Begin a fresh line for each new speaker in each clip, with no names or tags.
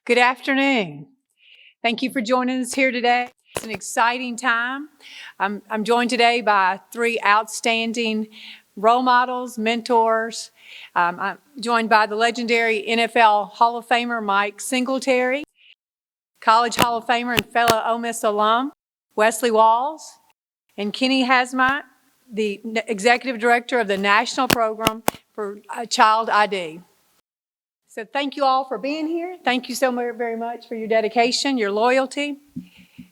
Good afternoon. Thank you for joining us here today. It's an exciting time. I'm joined today by three outstanding role models, mentors. I'm joined by the legendary NFL Hall of Famer Mike Singletary, College Hall of Famer and fellow Ole Miss alum Wesley Walls, and Kenny Hazmat, the Executive Director of the National Program for Child ID. So thank you all for being here. Thank you so very much for your dedication, your loyalty.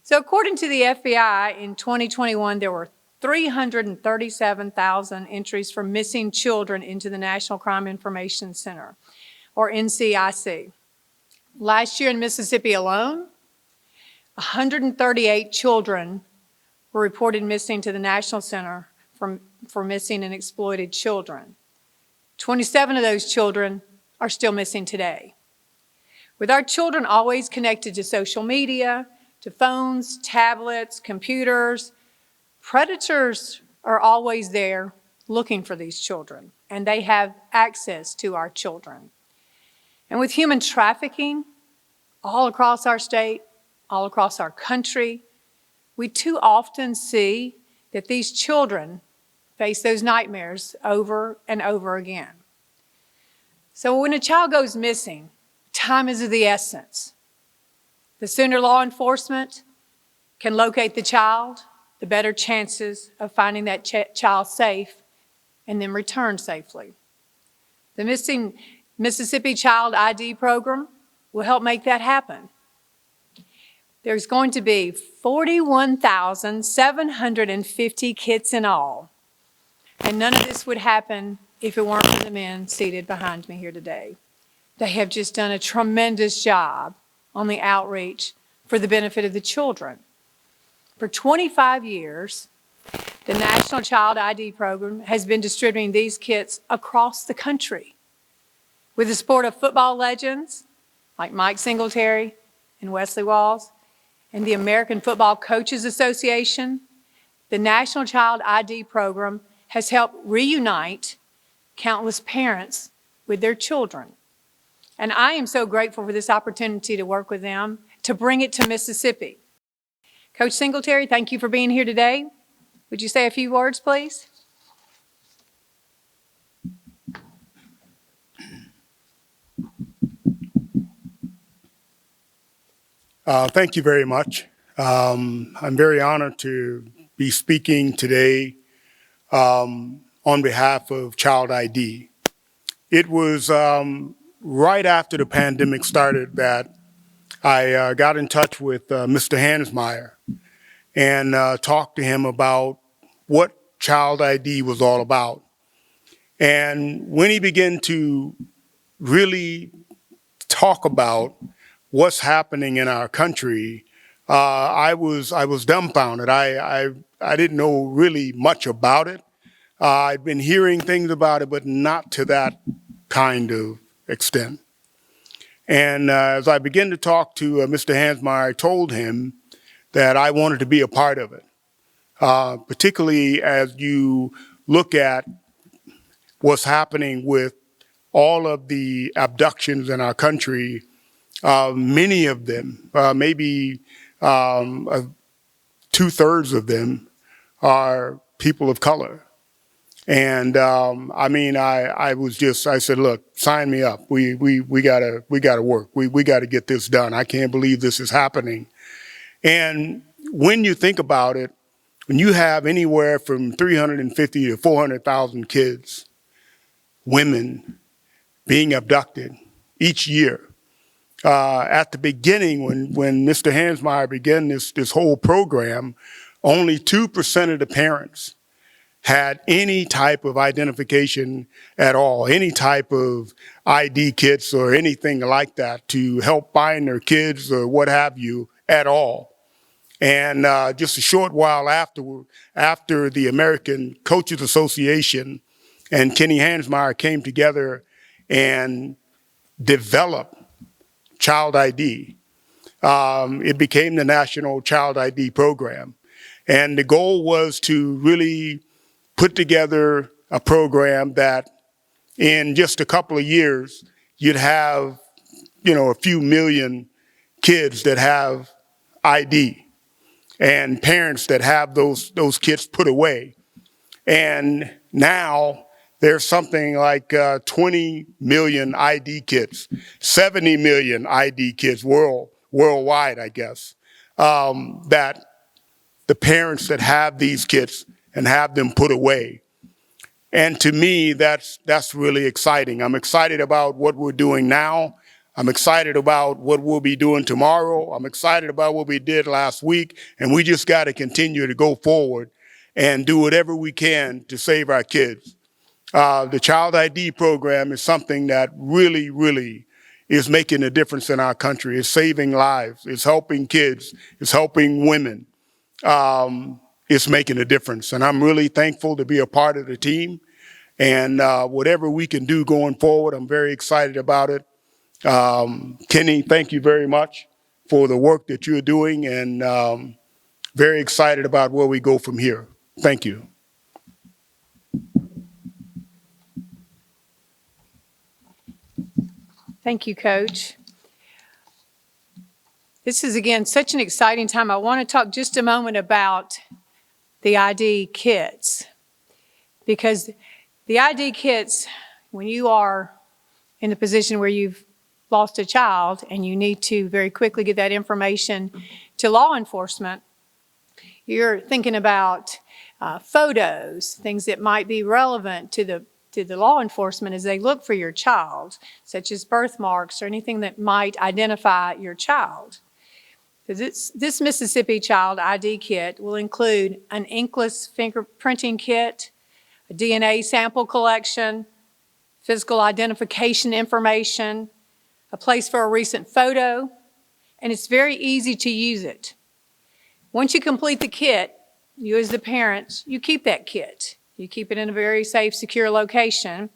So according to the FBI, in 2021, there were 337,000 entries for missing children into the National Crime Information Center, or NCIC. Last year in Mississippi alone, 138 children were reported missing to the National Center for Missing and Exploited Children. 27 of those children are still missing today. With our children always connected to social media, to phones, tablets, computers, predators are always there looking for these children, and they have access to our children. And with human trafficking all across our state, all across our country, we too often see that these children face those nightmares over and over again. So when a child goes missing, time is of the essence. The sooner law enforcement can locate the child, the better chances of finding that child safe and then return safely. The Missing Mississippi Child ID program will help make that happen. There's going to be 41,750 kits in all, and none of this would happen if it weren't for the men seated behind me here today. They have just done a tremendous job on the outreach for the benefit of the children. For 25 years, the National Child ID Program has been distributing these kits across the country. With the support of football legends like Mike Singletary and Wesley Walls and the American Football Coaches Association, the National Child ID Program has helped reunite countless parents with their children. And I am so grateful for this opportunity to work with them to bring it to Mississippi. Coach Singletary, thank you for being here today. Would you say a few words, please?
Thank you very much. I'm very honored to be speaking today on behalf of Child ID. It was right after the pandemic started that I got in touch with Mr. Hansmeyer and talked to him about what Child ID was all about. And when he began to really talk about what's happening in our country, I was dumbfounded. I didn't know really much about it. I've been hearing things about it, but not to that kind of extent. And as I began to talk to Mr. Hansmeyer, I told him that I wanted to be a part of it, particularly as you look at what's happening with all of the abductions in our country. Many of them, maybe 2/3 of them, are people of color. And I said, look, sign me up. We gotta work. We gotta get this done. I can't believe this is happening. And when you think about it, when you have anywhere from 350 to 400,000 kids, women being abducted each year, at the beginning, when Mr. Hansmeyer began this whole program, only 2% of the parents had any type of identification at all, any type of ID kits or anything like that to help find their kids or what have you at all. And just a short while after the American Coaches Association and Kenny Hansmeyer came together and developed Child ID, it became the National Child ID Program. And the goal was to really put together a program that in just a couple of years, you'd have, a few million kids that have ID and parents that have those kids put away. And now there's something like 20 million ID kids, 70 million ID kids worldwide, I guess, that the parents that have these kids and have them put away. And to me, that's really exciting. I'm excited about what we're doing now. I'm excited about what we'll be doing tomorrow. I'm excited about what we did last week. And we just got to continue to go forward and do whatever we can to save our kids. The Child ID program is something that really, really is making a difference in our country. It's saving lives. It's helping kids. It's helping women. It's making a difference. And I'm really thankful to be a part of the team. And whatever we can do going forward, I'm very excited about it. Kenny, thank you very much for the work that you're doing, and very excited about where we go from here. Thank you.
Thank you, Coach. This is, again, such an exciting time. I want to talk just a moment about the ID kits, because the ID kits, when you are in the position where you've lost a child and you need to very quickly get that information to law enforcement, you're thinking about photos, things that might be relevant to the law enforcement as they look for your child, such as birthmarks or anything that might identify your child. This Mississippi Child ID kit will include an inkless fingerprinting kit, a DNA sample collection, physical identification information, a place for a recent photo, and it's very easy to use it. Once you complete the kit, you as the parents, you keep that kit. You keep it in a very safe, secure location.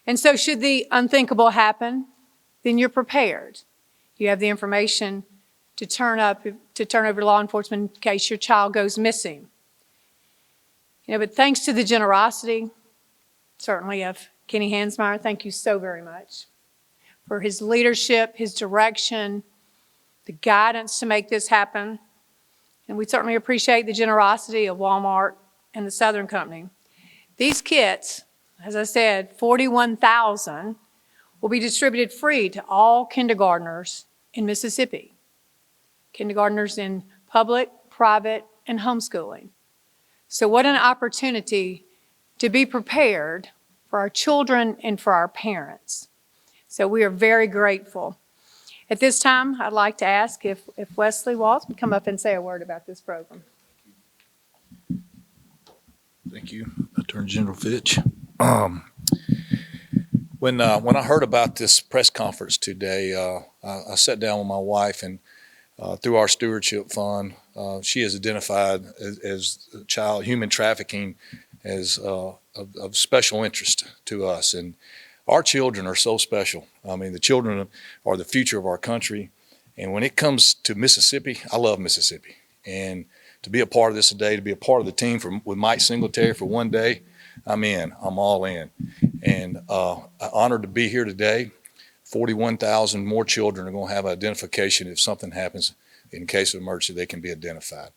And so should the unthinkable happen, then you're prepared. You have the information to turn over to law enforcement in case your child goes missing. But thanks to the generosity, certainly, of Kenny Hansmeyer, thank you so very much for his leadership, his direction, the guidance to make this happen. And we certainly appreciate the generosity of Walmart and the Southern Company. These kits, as I said, 41,000, will be distributed free to all kindergartners in Mississippi. Kindergartners in public, private, and homeschooling. So what an opportunity to be prepared for our children and for our parents. So we are very grateful. At this time, I'd like to ask if Wesley Walls would come up and say a word about this program.
Thank you, Attorney General Fitch. When I heard about this press conference today, I sat down with my wife, and through our stewardship fund, she has identified as child human trafficking as of special interest to us. And our children are so special. I mean, the children are the future of our country. And when it comes to Mississippi, I love Mississippi. And to be a part of this today, to be a part of the team with Mike Singletary for one day, I'm in. I'm all in. And I'm honored to be here today. 41,000 more children are going to have identification if something happens. In case of emergency, they can be identified.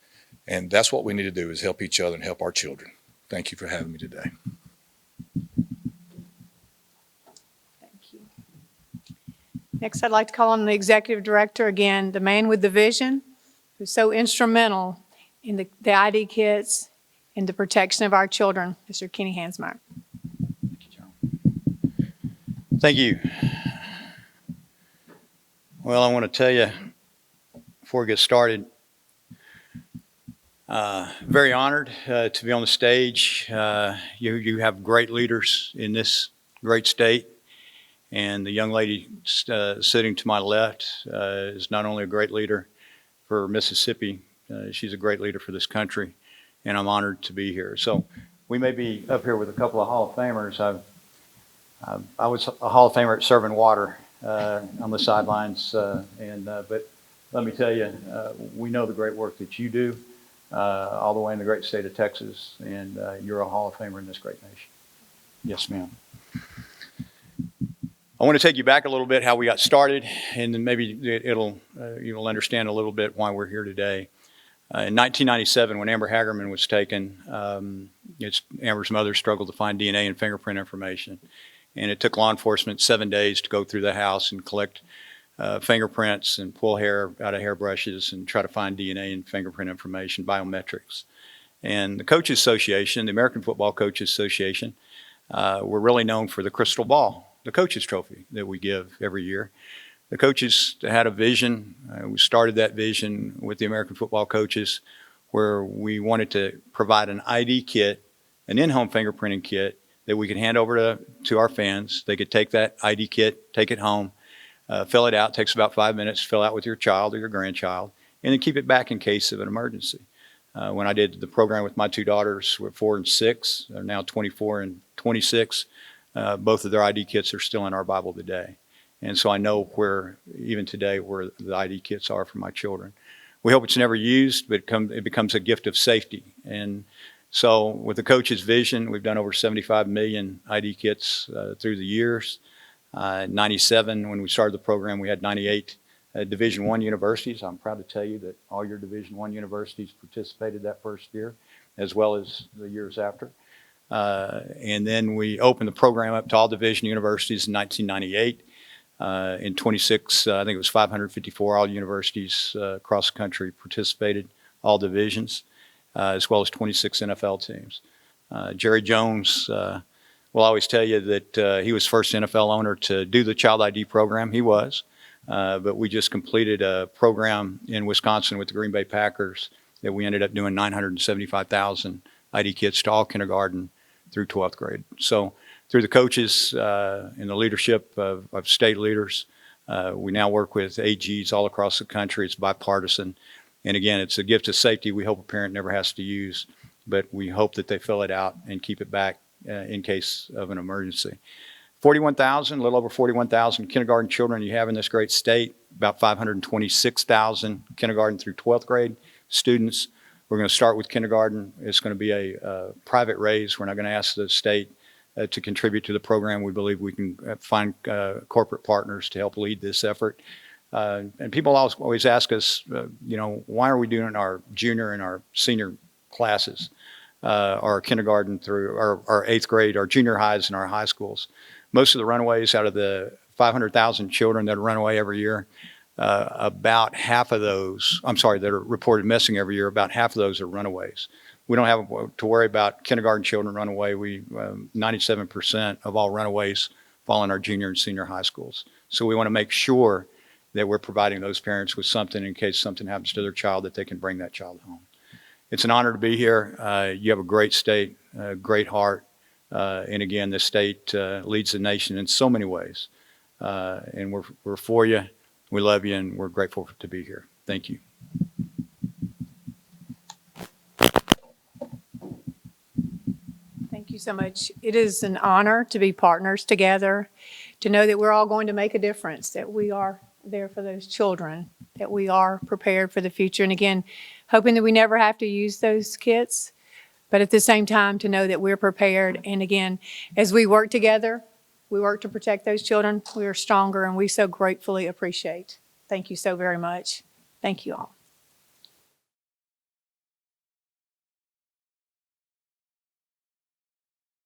And that's what we need to do, is help each other and help our children. Thank you for having me today.
Thank you. Next, I'd like to call on the Executive Director, again, the man with the vision, who's so instrumental in the ID kits and the protection of our children, Mr. Kenny Hansmeyer.
Thank you, John. Thank you. Well, I want to tell you, before we get started, very honored to be on the stage. You have great leaders in this great state, and the young lady sitting to my left is not only a great leader for Mississippi, she's a great leader for this country, and I'm honored to be here. So we may be up here with a couple of Hall of Famers. I was a Hall of Famer at Serving Water on the sidelines, but let me tell you, we know the great work that you do all the way in the great state of Texas, and you're a Hall of Famer in this great nation. Yes, ma'am. I want to take you back a little bit how we got started, and then maybe you'll understand a little bit why we're here today. In 1997, when Amber Hagerman was taken, Amber's mother struggled to find DNA and fingerprint information, and it took law enforcement 7 days to go through the house and collect fingerprints and pull hair out of hairbrushes and try to find DNA and fingerprint information, biometrics. And the Coaches Association, the American Football Coaches Association, we're really known for the crystal ball, the coaches trophy that we give every year. The coaches had a vision. We started that vision with the American football coaches, where we wanted to provide an ID kit, an in-home fingerprinting kit that we could hand over to our fans. They could take that ID kit, take it home, fill it out. It takes about 5 minutes to fill out with your child or your grandchild, and then keep it back in case of an emergency. When I did the program with my two daughters, who are 4 and 6, they're now 24 and 26. Both of their ID kits are still in our Bible today. And so I know where, even today, where the ID kits are for my children. We hope it's never used, but it becomes a gift of safety. And so with the coach's vision, we've done over 75 million ID kits through the years. 97, when we started the program, we had 98 Division I universities. I'm proud to tell you that all your Division I universities participated that first year, as well as the years after. And then we opened the program up to all division universities in 1998. In 26, I think it was 554 all universities across the country participated, all divisions, as well as 26 NFL teams. Jerry Jones will always tell you that he was first NFL owner to do the Child ID program. He was. But we just completed a program in Wisconsin with the Green Bay Packers that we ended up doing 975,000 ID kits to all kindergarten through 12th grade. So through the coaches and the leadership of state leaders, we now work with AGs all across the country. It's bipartisan. And again, it's a gift of safety we hope a parent never has to use, but we hope that they fill it out and keep it back in case of an emergency. 41,000, a little over 41,000 kindergarten children you have in this great state, about 526,000 kindergarten through 12th grade students. We're going to start with kindergarten. It's going to be a private raise. We're not going to ask the state to contribute to the program. We believe we can find corporate partners to help lead this effort. And people always ask us, why are we doing our junior and our senior classes, our kindergarten through our 8th grade, our junior highs and our high schools? Most of the runaways, out of the 500,000 children that run away every year, about half of those, that are reported missing every year, about half of those are runaways. We don't have to worry about kindergarten children run away. 97% of all runaways fall in our junior and senior high schools. So we want to make sure that we're providing those parents with something in case something happens to their child, that they can bring that child home. It's an honor to be here. You have a great state, a great heart. And again, this state leads the nation in so many ways. And we're for you. We love you, and we're grateful to be here. Thank you.
Thank you so much. It is an honor to be partners together, to know that we're all going to make a difference, that we are there for those children, that we are prepared for the future. And again, hoping that we never have to use those kits, but at the same time to know that we're prepared. And again, as we work together, we work to protect those children, we are stronger, and we so gratefully appreciate. Thank you so very much. Thank you all.